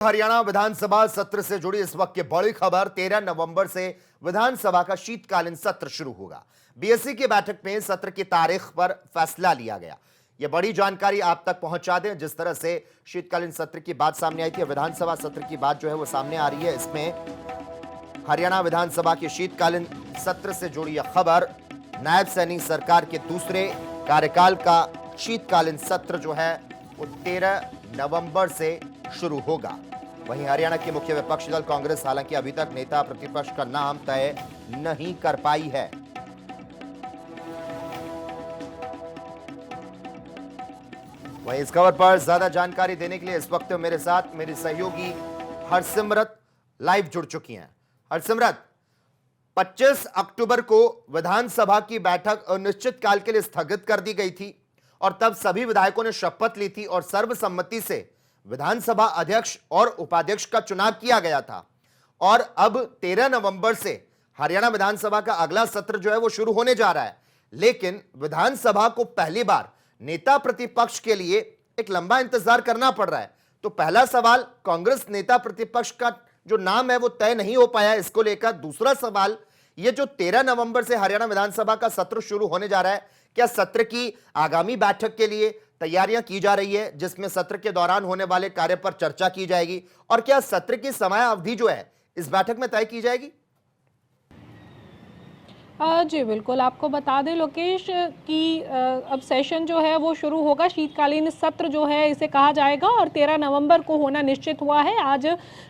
हरियाणा विधानसभा सत्र से जुड़ी इस वक्त की बड़ी खबर। 13 नवंबर से विधानसभा का शीतकालीन सत्र शुरू होगा। बीएससी की बैठक में सत्र की तारीख पर फैसला लिया गया। यह बड़ी जानकारी आप तक पहुंचा दें। जिस तरह से शीतकालीन सत्र की बात सामने आई थी, विधानसभा सत्र की बात जो है वो सामने आ रही है। इसमें हरियाणा विधानसभा के शीतकालीन सत्र से जुड़ी यह खबर। नायब सैनी सरकार के दूसरे कार्यकाल का शीतकालीन सत्र जो है वो 13 नवंबर से शुरू होगा। वहीं हरियाणा की मुख्य विपक्षी दल कांग्रेस हालांकि अभी तक नेता प्रतिपक्ष का नाम तय नहीं कर पाई है। वहीं इस खबर पर ज्यादा जानकारी देने के लिए इस वक्त मेरे साथ मेरी सहयोगी हरसिमरत लाइव जुड़ चुकी हैं। हरसिमरत, 25 अक्टूबर को विधानसभा की बैठक अनिश्चित काल के लिए स्थगित कर दी गई थी और तब सभी विधायकों ने शपथ ली थी और सर्वसम्मति से विधानसभा अध्यक्ष और उपाध्यक्ष का चुनाव किया गया था। और अब 13 नवंबर से हरियाणा विधानसभा का अगला सत्र जो है वो शुरू होने जा रहा है। लेकिन विधानसभा को पहली बार नेता प्रतिपक्ष के लिए एक लंबा इंतजार करना पड़ रहा है। तो पहला सवाल, कांग्रेस नेता प्रतिपक्ष का जो नाम है वो तय नहीं हो पाया, इसको लेकर। दूसरा सवाल, ये जो 13 नवंबर से हरियाणा विधानसभा का सत्र शुरू होने जा रहा है, क्या सत्र की आगामी बैठक के लिए तैयारियां की जा रही है, जिसमें सत्र के दौरान होने वाले कार्य पर चर्चा की जाएगी? और क्या सत्र की समय अवधि जो है इस बैठक में तय की जाएगी? जी बिल्कुल, आपको बता दें लोकेश कि अब सेशन जो है वो शुरू होगा। शीतकालीन सत्र जो है इसे कहा जाएगा और 13 नवंबर को होना निश्चित हुआ है। आज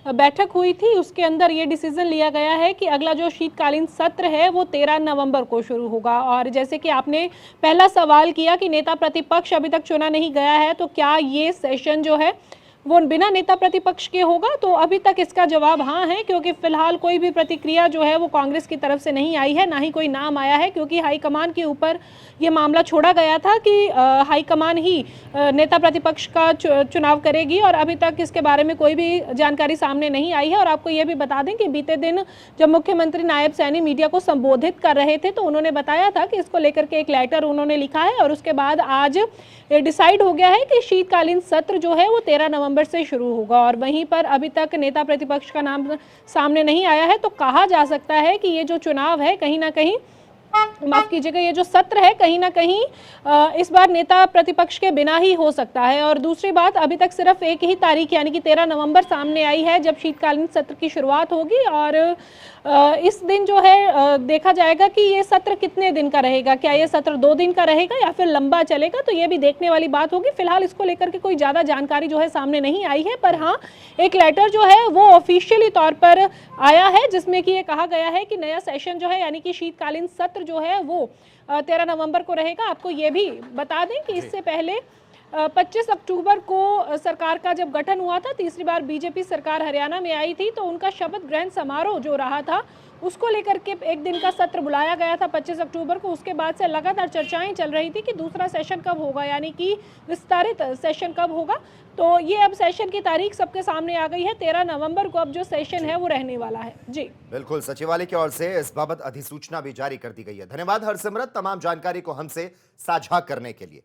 बैठक हुई थी, उसके अंदर ये डिसीजन लिया गया है कि अगला जो शीतकालीन सत्र है वो 13 नवंबर को शुरू होगा। और जैसे कि आपने पहला सवाल किया कि नेता प्रतिपक्ष अभी तक चुना नहीं गया है, तो क्या ये सेशन जो है वो बिना नेता प्रतिपक्ष के होगा? तो अभी तक इसका जवाब हाँ है, क्योंकि फिलहाल कोई भी प्रतिक्रिया जो है वो कांग्रेस की तरफ से नहीं आई है, ना ही कोई नाम आया है। क्योंकि हाईकमान के ऊपर ये मामला छोड़ा गया था कि हाईकमान ही नेता प्रतिपक्ष का चुनाव करेगी और अभी तक इसके बारे में कोई भी जानकारी सामने नहीं आई है। और आपको ये भी बता दें कि बीते दिन जब मुख्यमंत्री नायब सैनी मीडिया को संबोधित कर रहे थे तो उन्होंने बताया था कि इसको लेकर के एक लेटर उन्होंने लिखा है और उसके बाद आज डिसाइड हो गया है कि शीतकालीन सत्र जो है वो 13 नवंबर से शुरू होगा। और वहीं पर अभी तक नेता प्रतिपक्ष का नाम सामने नहीं आया है, तो कहा जा सकता है कि ये जो चुनाव है कहीं ना कहीं, माफ कीजिएगा, ये जो सत्र है कहीं ना कहीं इस बार नेता प्रतिपक्ष के बिना ही हो सकता है। और दूसरी बात, अभी तक सिर्फ एक ही तारीख यानी कि 13 नवंबर सामने आई है जब शीतकालीन सत्र की शुरुआत होगी। और इस दिन जो है देखा जाएगा कि ये सत्र कितने दिन का रहेगा। क्या ये सत्र 2 दिन का रहेगा या फिर लंबा चलेगा, तो ये भी देखने वाली बात होगी। फिलहाल इसको लेकर के कोई ज़्यादा जानकारी जो है सामने नहीं आई है, पर हाँ, एक लेटर जो है वो ऑफिशियली तौर पर आया है जिसमें कि ये कहा गया है कि नया सेशन जो है यानी कि शीतकालीन सत्र जो है वो 13 नवंबर को रहेगा। आपको ये भी बता दें कि इससे पहले 25 अक्टूबर को सरकार का जब गठन हुआ था, तीसरी बार बीजेपी सरकार हरियाणा में आई थी, तो उनका शपथ ग्रहण समारोह जो रहा था उसको लेकर के एक दिन का सत्र बुलाया गया था 25 अक्टूबर को। उसके बाद से लगातार चर्चाएं चल रही थी कि दूसरा सेशन कब होगा, यानी कि विस्तारित सेशन कब होगा। तो ये अब सेशन की तारीख सबके सामने आ गई है। 13 नवंबर को अब जो सेशन है वो रहने वाला है। जी बिल्कुल, सचिवालय की ओर से इस बाबत अधिसूचना भी जारी कर दी गई है। धन्यवाद हरसिमरत, तमाम जानकारी को हमसे साझा करने के लिए।